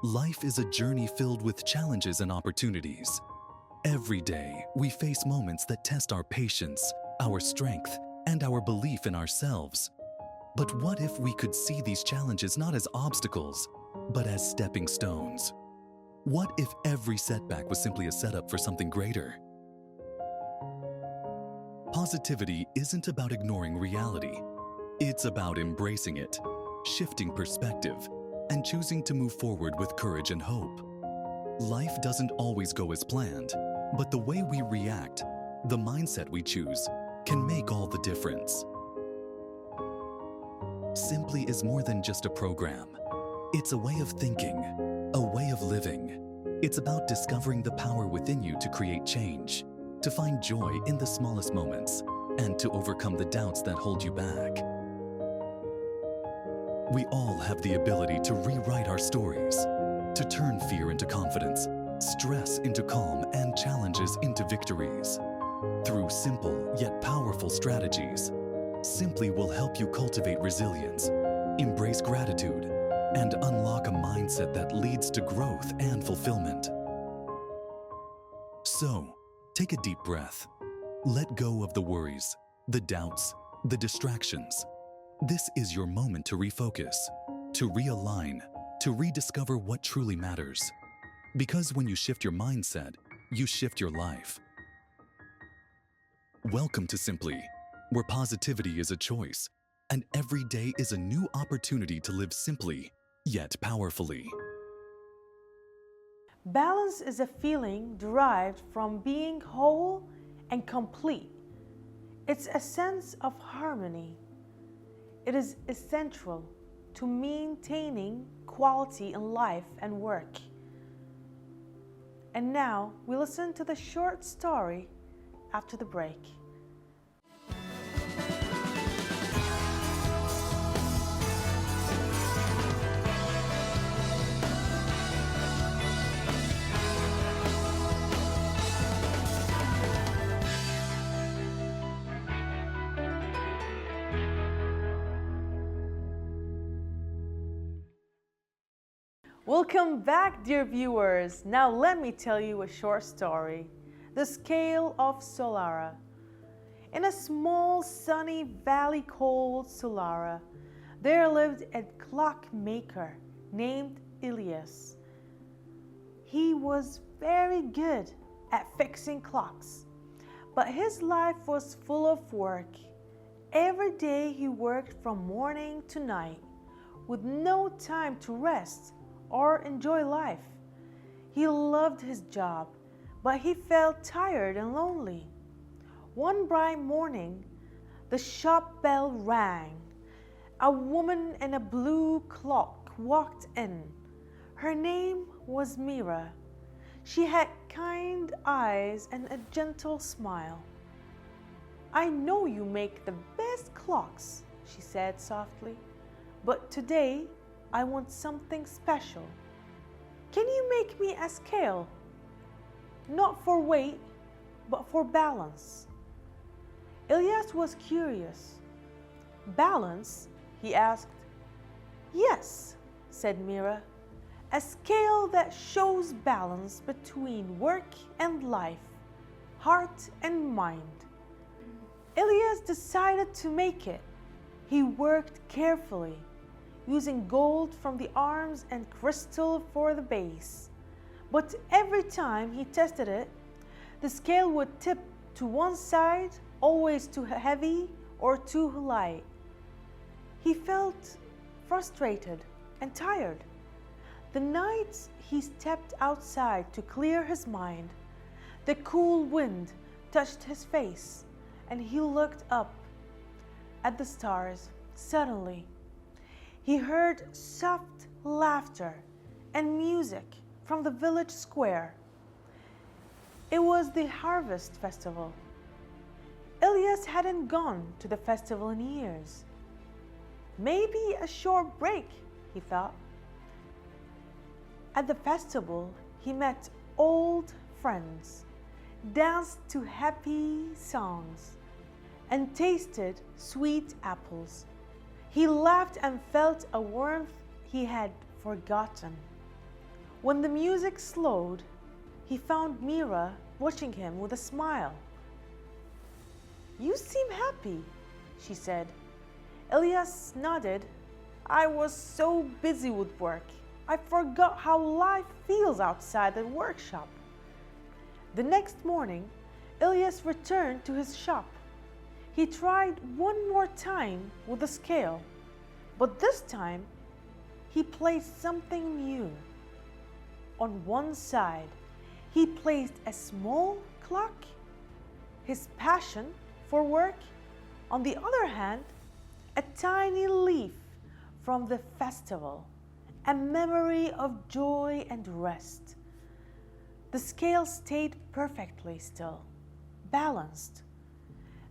Life is a journey filled with challenges and opportunities. Every day, we face moments that test our patience, our strength, and our belief in ourselves. But what if we could see these challenges not as obstacles, but as stepping stones? What if every setback was simply a setup for something greater? Positivity isn't about ignoring reality. It's about embracing it, shifting perspective, and choosing to move forward with courage and hope. Life doesn't always go as planned, but the way we react, the mindset we choose, can make all the difference. Simply is more than just a program. It's a way of thinking, a way of living. It's about discovering the power within you to create change, to find joy in the smallest moments, and to overcome the doubts that hold you back. We all have the ability to rewrite our stories, to turn fear into confidence, stress into calm, and challenges into victories. Through simple yet powerful strategies, Simply will help you cultivate resilience, embrace gratitude, and unlock a mindset that leads to growth and fulfillment. So, take a deep breath. Let go of the worries, the doubts, the distractions. This is your moment to refocus, to realign, to rediscover what truly matters. Because when you shift your mindset, you shift your life. Welcome to Simply, where positivity is a choice, and every day is a new opportunity to live simply, yet powerfully. Balance is a feeling derived from being whole and complete. It's a sense of harmony. It is essential to maintaining quality in life and work. And now we listen to the short story after the break. Welcome back, dear viewers. Now let me tell you a short story. The Scale of Solara. In a small, sunny valley called Solara, there lived a clockmaker named Elias. He was very good at fixing clocks, but his life was full of work. Every day he worked from morning to night, with no time to rest or enjoy life. He loved his job, but he felt tired and lonely. One bright morning, the shop bell rang. A woman in a blue cloak walked in. Her name was Mira. She had kind eyes and a gentle smile. "I know you make the best clocks," she said softly, "but today I want something special. Can you make me a scale? Not for weight, but for balance." Elias was curious. "Balance?" he asked. "Yes," said Mira. "A scale that shows balance between work and life, heart and mind." Elias decided to make it. He worked carefully, using gold from the arms and crystal for the base. But every time he tested it, the scale would tip to one side, always too heavy or too light. He felt frustrated and tired. The nights he stepped outside to clear his mind, the cool wind touched his face, and he looked up at the stars. Suddenly, he heard soft laughter and music from the village square. It was the harvest festival. Elias hadn't gone to the festival in years. Maybe a short break, he thought. At the festival, he met old friends, danced to happy songs, and tasted sweet apples. He laughed and felt a warmth he had forgotten. When the music slowed, he found Mira watching him with a smile. "You seem happy," she said. Elias nodded. "I was so busy with work, I forgot how life feels outside the workshop." The next morning, Elias returned to his shop. He tried one more time with the scale, but this time he placed something new. On one side, he placed a small clock, his passion for work. On the other hand, a tiny leaf from the festival, a memory of joy and rest. The scale stayed perfectly still, balanced.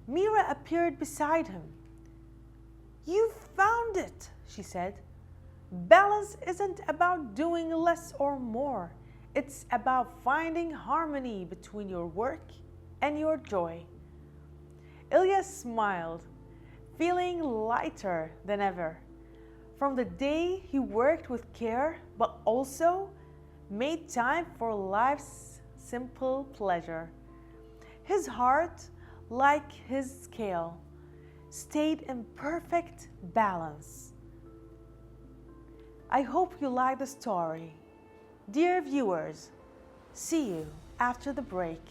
Mira appeared beside him. "You found it," she said. "Balance isn't about doing less or more. It's about finding harmony between your work and your joy." Elias smiled, feeling lighter than ever. From the day he worked with care, but also made time for life's simple pleasure. His heart, like his scale, stayed in perfect balance. I hope you like the story. Dear viewers, see you after the break.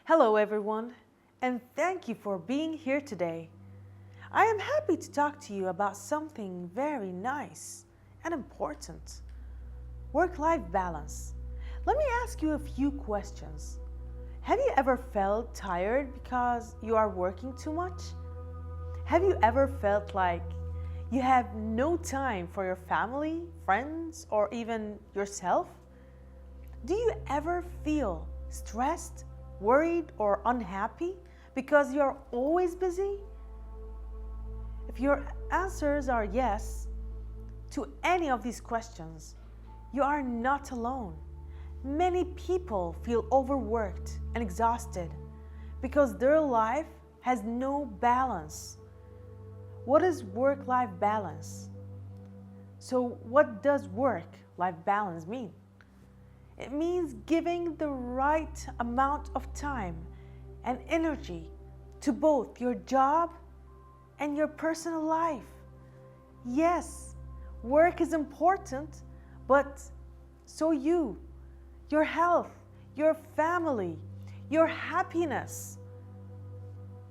Hello everyone, and thank you for being here today. I am happy to talk to you about something very nice and important. Work-life balance. Let me ask you a few questions. Have you ever felt tired because you are working too much? Have you ever felt like you have no time for your family, friends, or even yourself? Do you ever feel stressed, worried, or unhappy because you're always busy? If your answers are yes to any of these questions, you are not alone. Many people feel overworked and exhausted because their life has no balance. What is work-life balance? So what does work-life balance mean? It means giving the right amount of time and energy to both your job and your personal life. Yes, work is important, but so your health, your family, your happiness.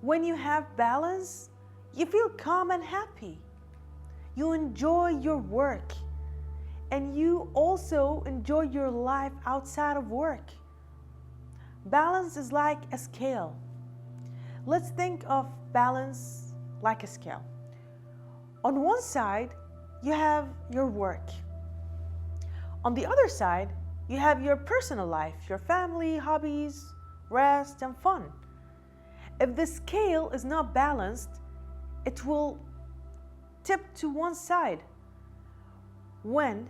When you have balance, you feel calm and happy. You enjoy your work, and you also enjoy your life outside of work. Balance is like a scale. Let's think of balance like a scale. On one side, you have your work. On the other side, you have your personal life, your family, hobbies, rest, and fun. If the scale is not balanced, it will tip to one side. When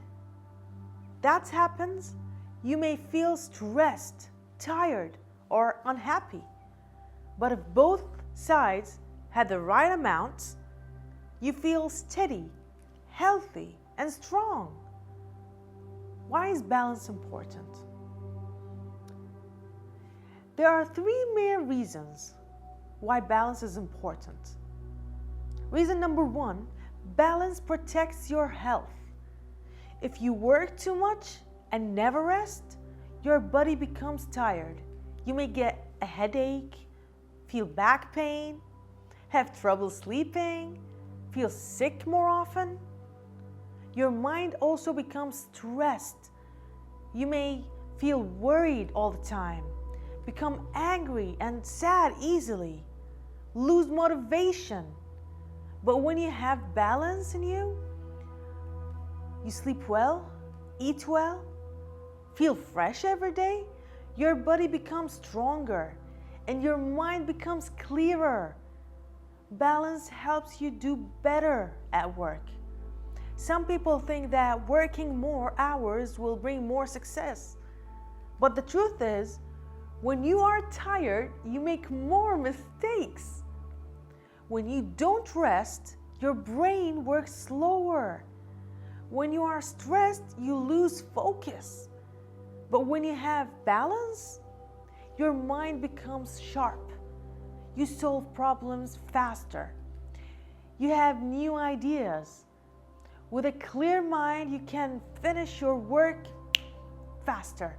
that happens, you may feel stressed, tired, or unhappy. But if both sides had the right amount, you feel steady, healthy, and strong. Why is balance important? There are three main reasons why balance is important. Reason number one, balance protects your health. If you work too much and never rest, your body becomes tired. You may get a headache, feel back pain, have trouble sleeping, feel sick more often. Your mind also becomes stressed. You may feel worried all the time, become angry and sad easily, lose motivation. But when you have balance in you sleep well, eat well, feel fresh every day, Your body becomes stronger and your mind becomes clearer. Balance helps you do better at work. Some people think that working more hours will bring more success. But the truth is, when you are tired, you make more mistakes. When you don't rest, your brain works slower. When you are stressed, you lose focus. But when you have balance, your mind becomes sharp. You solve problems faster. You have new ideas. With a clear mind, you can finish your work faster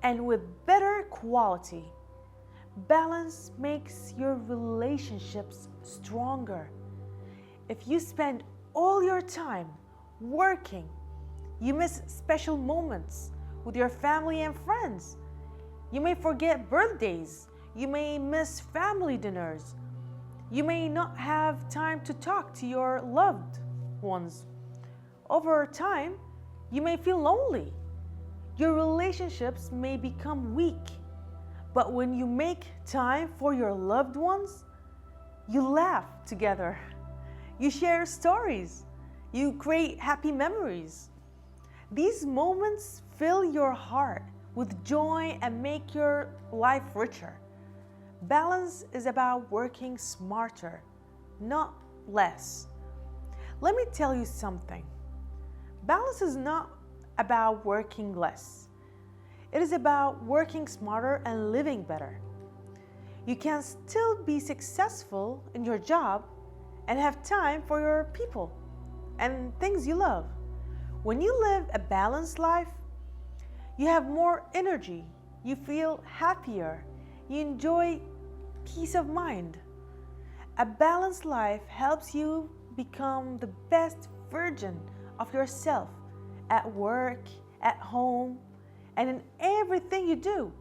and with better quality. Balance makes your relationships stronger. If you spend all your time working, you miss special moments with your family and friends. You may forget birthdays. You may miss family dinners. You may not have time to talk to your loved ones. Over time, you may feel lonely. Your relationships may become weak. But when you make time for your loved ones, you laugh together. You share stories. You create happy memories. These moments fill your heart with joy and make your life richer. Balance is about working smarter, not less. Let me tell you something. Balance is not about working less. It is about working smarter and living better. You can still be successful in your job and have time for your people and things you love. When you live a balanced life, you have more energy, you feel happier, you enjoy peace of mind. A balanced life helps you become the best version of yourself at work, at home, and in everything you do.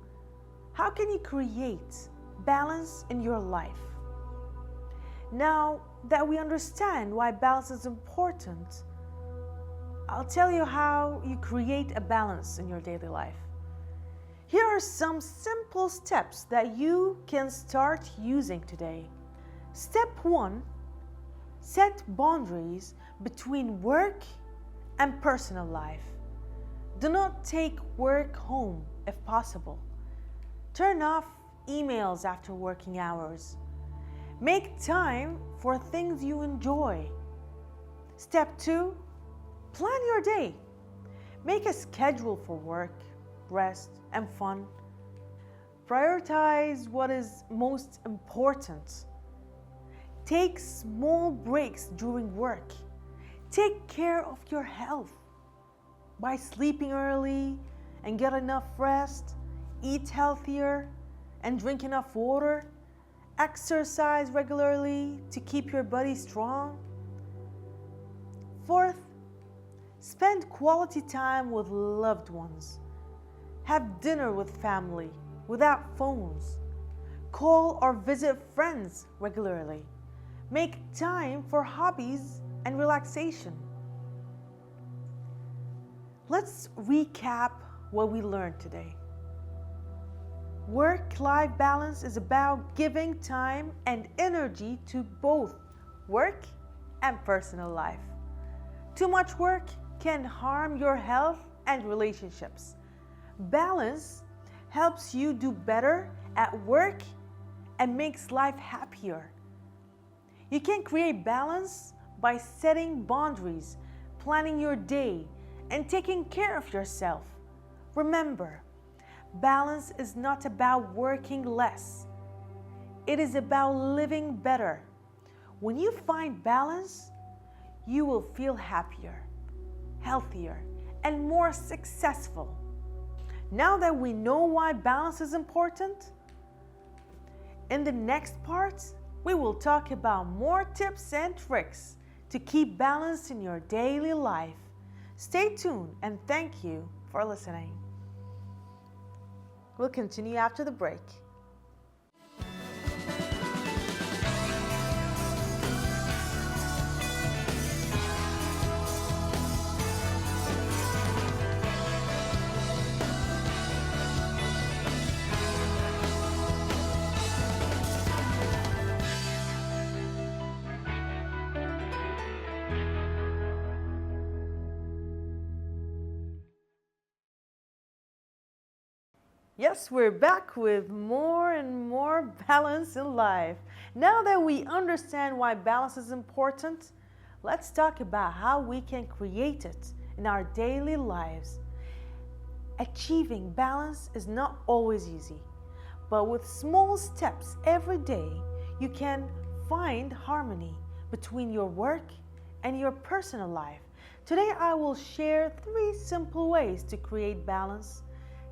How can you create balance in your life? Now that we understand why balance is important, I'll tell you how you create a balance in your daily life. Here are some simple steps that you can start using today. Step 1, set boundaries between work and personal life. Do not take work home if possible. Turn off emails after working hours. Make time for things you enjoy. Step 2, plan your day. Make a schedule for work, rest, and fun. Prioritize what is most important. Take small breaks during work. Take care of your health by sleeping early and get enough rest, eat healthier and drink enough water, exercise regularly to keep your body strong. Fourth, spend quality time with loved ones. Have dinner with family without phones. Call or visit friends regularly. Make time for hobbies and relaxation. Let's recap what we learned today. Work-life balance is about giving time and energy to both work and personal life. Too much work can harm your health and relationships. Balance helps you do better at work and makes life happier. You can create balance by setting boundaries, planning your day, and taking care of yourself. Remember, balance is not about working less. It is about living better. When you find balance, you will feel happier, healthier, and more successful. Now that we know why balance is important, in the next part, we will talk about more tips and tricks to keep balance in your daily life. Stay tuned and thank you for listening. We'll continue after the break. Yes, we're back with more and more balance in life. Now that we understand why balance is important, let's talk about how we can create it in our daily lives. Achieving balance is not always easy, but with small steps every day, you can find harmony between your work and your personal life. Today, I will share 3 simple ways to create balance: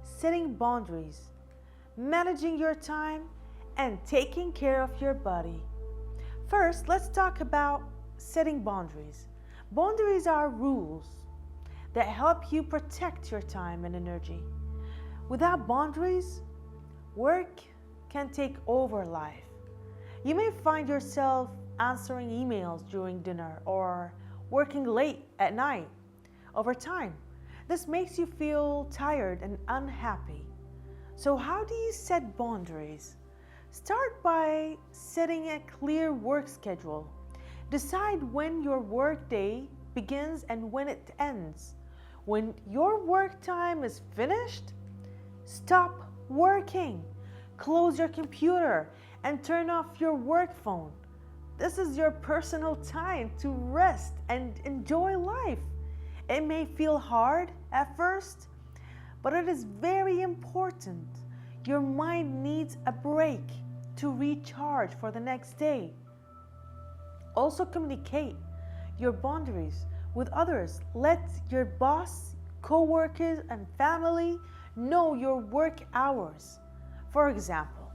setting boundaries, managing your time, and taking care of your body. First, let's talk about setting boundaries. Boundaries are rules that help you protect your time and energy. Without boundaries, work can take over life. You may find yourself answering emails during dinner or working late at night. Over time, this makes you feel tired and unhappy. So, how do you set boundaries? Start by setting a clear work schedule. Decide when your work day begins and when it ends. When your work time is finished, stop working. Close your computer and turn off your work phone. This is your personal time to rest and enjoy life. It may feel hard at first, but it is very important. Your mind needs a break to recharge for the next day. Also, communicate your boundaries with others. Let your boss, co-workers, and family know your work hours. For example,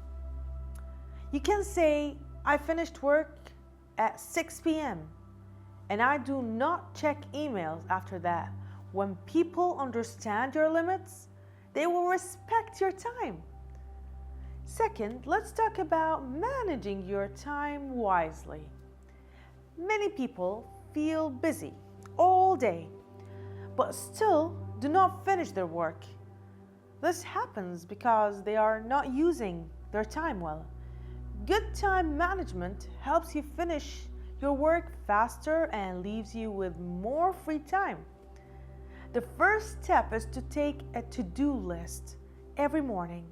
you can say, I finished work at 6 p.m. and I do not check emails after that. When people understand your limits, they will respect your time. Second, let's talk about managing your time wisely. Many people feel busy all day, but still do not finish their work. This happens because they are not using their time well. Good time management helps you finish your work faster and leaves you with more free time. The first step is to take a to-do list every morning.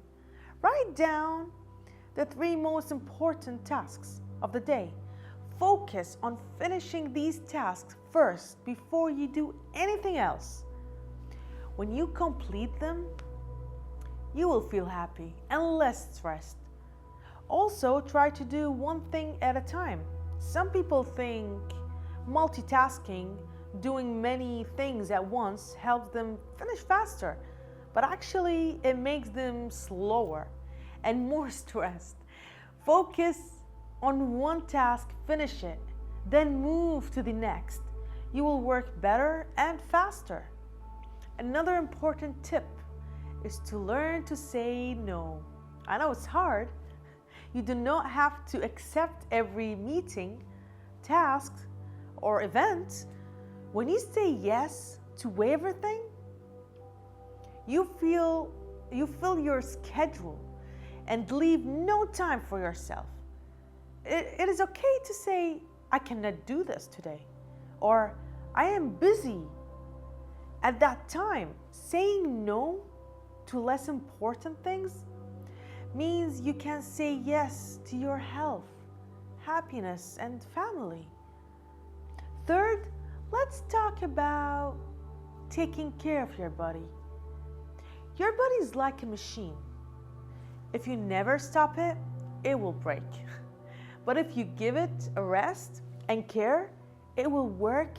Write down the 3 most important tasks of the day. Focus on finishing these tasks first before you do anything else. When you complete them, you will feel happy and less stressed. Also, try to do one thing at a time. Some people think multitasking, doing many things at once, helps them finish faster, but actually it makes them slower and more stressed. Focus on one task, finish it, then move to the next. You will work better and faster. Another important tip is to learn to say no. I know it's hard. You do not have to accept every meeting, task, or event. When you say yes to everything, you fill your schedule and leave no time for yourself. It is okay to say, I cannot do this today, or I am busy. At that time, saying no to less important things means you can say yes to your health, happiness, and family. Third, let's talk about taking care of your body. Your body is like a machine. If you never stop it, it will break. But if you give it a rest and care, it will work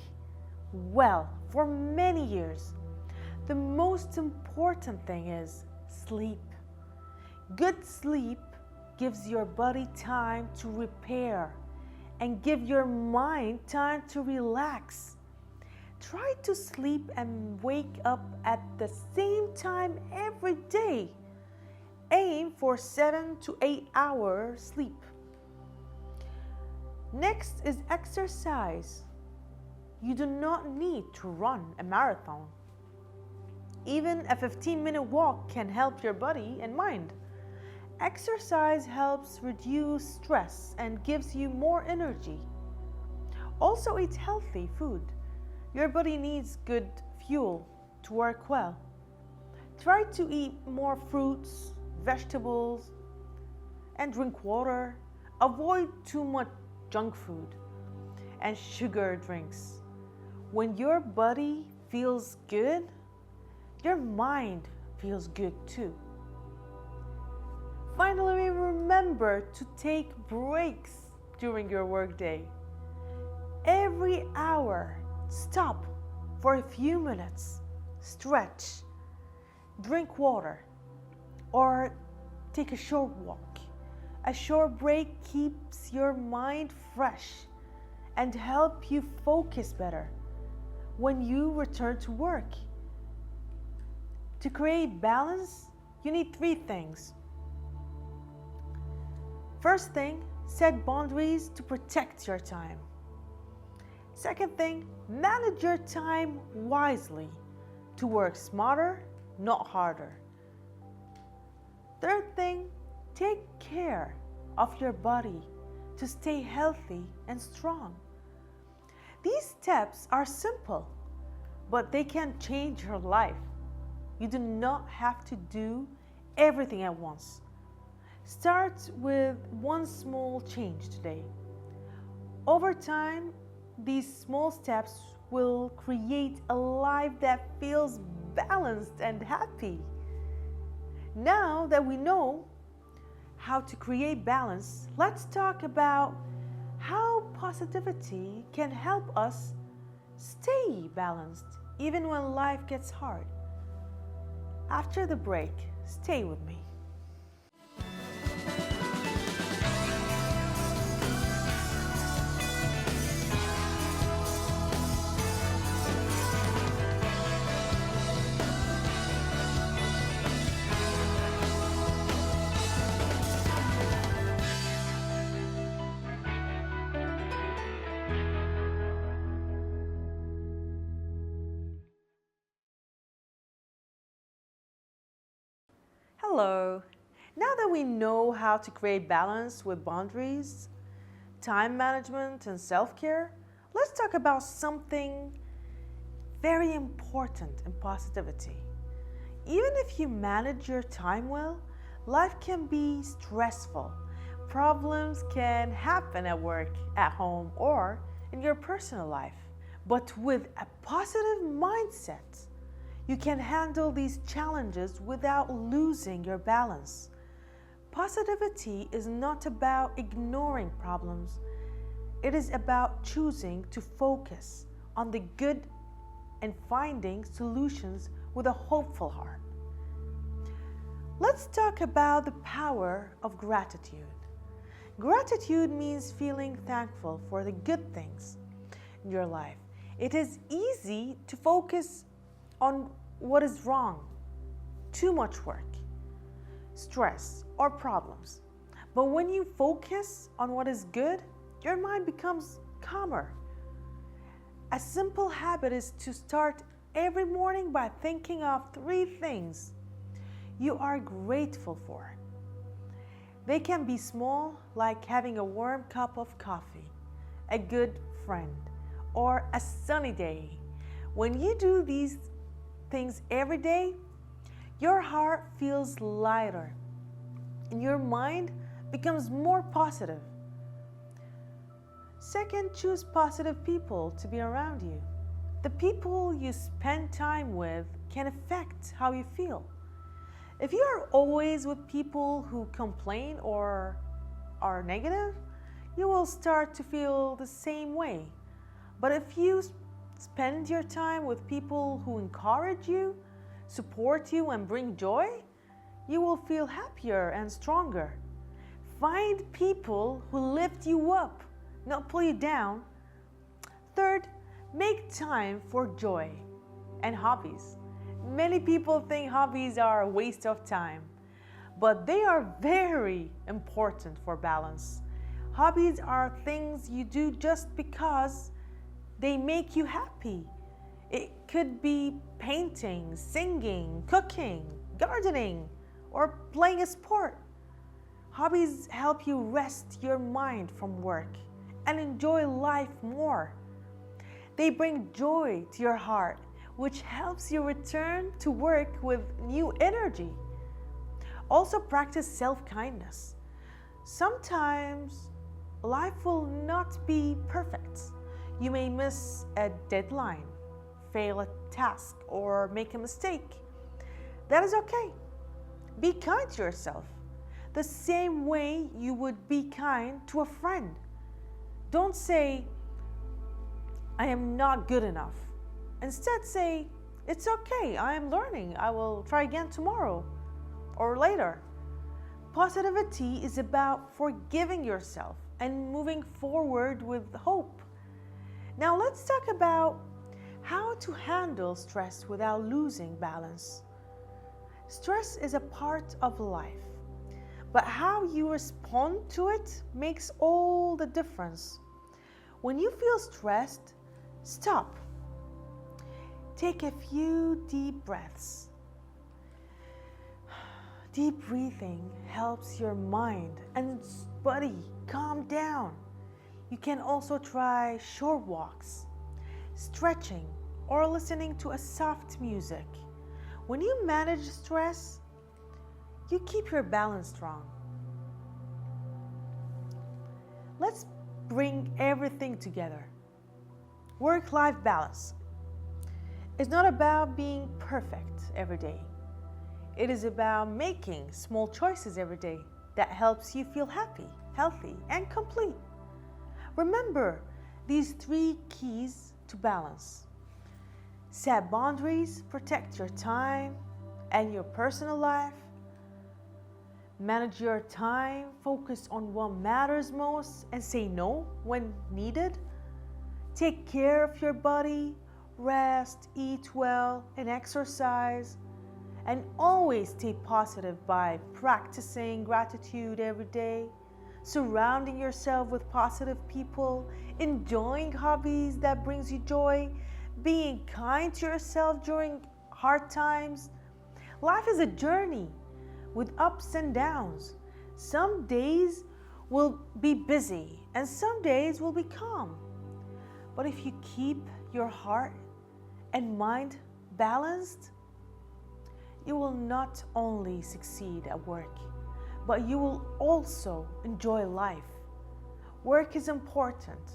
well for many years. The most important thing is sleep. Good sleep gives your body time to repair and give your mind time to relax. Try to sleep and wake up at the same time every day. Aim for 7 to 8 hours sleep. Next is exercise. You do not need to run a marathon. Even a 15-minute walk can help your body and mind. Exercise helps reduce stress and gives you more energy. Also, eat healthy food. Your body needs good fuel to work well. Try to eat more fruits, vegetables, and drink water. Avoid too much junk food and sugar drinks. When your body feels good, your mind feels good too. Finally, remember to take breaks during your workday. Every hour, stop for a few minutes, stretch, drink water, or take a short walk. A short break keeps your mind fresh and help you focus better when you return to work. To create balance, you need 3 things. First thing, set boundaries to protect your time. Second thing, manage your time wisely to work smarter, not harder. Third thing, take care of your body to stay healthy and strong. These steps are simple, but they can change your life. You do not have to do everything at once. Start with one small change today. Over time, these small steps will create a life that feels balanced and happy. Now that we know how to create balance, let's talk about how positivity can help us stay balanced even when life gets hard. After the break, stay with me. Hello. Now that we know how to create balance with boundaries, time management, and self-care, let's talk about something very important in positivity. Even if you manage your time well, life can be stressful. Problems can happen at work, at home, or in your personal life. But with a positive mindset, you can handle these challenges without losing your balance. Positivity is not about ignoring problems. It is about choosing to focus on the good and finding solutions with a hopeful heart. Let's talk about the power of gratitude. Gratitude means feeling thankful for the good things in your life. It is easy to focus on what is wrong, too much work, stress, or problems. But when you focus on what is good, your mind becomes calmer. A simple habit is to start every morning by thinking of 3 things you are grateful for. They can be small, like having a warm cup of coffee, a good friend, or a sunny day. When you do these things every day, your heart feels lighter and your mind becomes more positive. Second, choose positive people to be around you. The people you spend time with can affect how you feel. If you are always with people who complain or are negative, you will start to feel the same way. But if you spend your time with people who encourage you, support you, and bring joy, you will feel happier and stronger. Find people who lift you up, not pull you down. Third, make time for joy and hobbies. Many people think hobbies are a waste of time, but they are very important for balance. Hobbies are things you do just because they make you happy. It could be painting, singing, cooking, gardening, or playing a sport. Hobbies help you rest your mind from work and enjoy life more. They bring joy to your heart which helps you return to work with new energy. Also, practice self-kindness. Sometimes life will not be perfect. You may miss a deadline, fail a task, or make a mistake. That is okay. Be kind to yourself, the same way you would be kind to a friend. Don't say, I am not good enough. Instead, say, it's okay, I am learning. I will try again tomorrow or later. Positivity is about forgiving yourself and moving forward with hope. Now, let's talk about how to handle stress without losing balance. Stress is a part of life, but how you respond to it makes all the difference. When you feel stressed, stop. Take a few deep breaths. Deep breathing helps your mind and body calm down. You can also try short walks, stretching, or listening to a soft music. When you manage stress, you keep your balance strong. Let's bring everything together. Work-life balance. It's not about being perfect every day. It is about making small choices every day that helps you feel happy, healthy, and complete. Remember these 3 keys to balance. Set boundaries, protect your time and your personal life. Manage your time, focus on what matters most, and say no when needed. Take care of your body, rest, eat well, and exercise. And always stay positive by practicing gratitude every day, surrounding yourself with positive people, enjoying hobbies that brings you joy, being kind to yourself during hard times. Life is a journey with ups and downs. Some days will be busy and some days will be calm. But if you keep your heart and mind balanced, you will not only succeed at work, but you will also enjoy life. Work is important,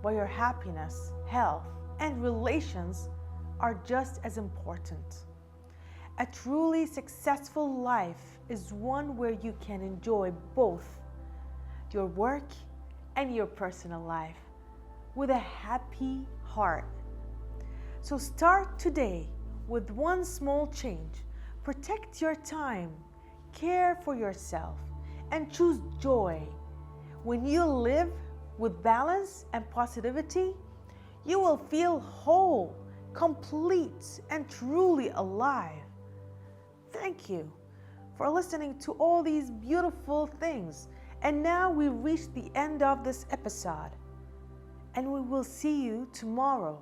but your happiness, health, and relations are just as important. A truly successful life is one where you can enjoy both your work and your personal life with a happy heart. So start today with one small change. Protect your time, care for yourself, and choose joy. When you live with balance and positivity, you will feel whole, complete, and truly alive. Thank you for listening to all these beautiful things. And now we reach the end of this episode, and we will see you tomorrow.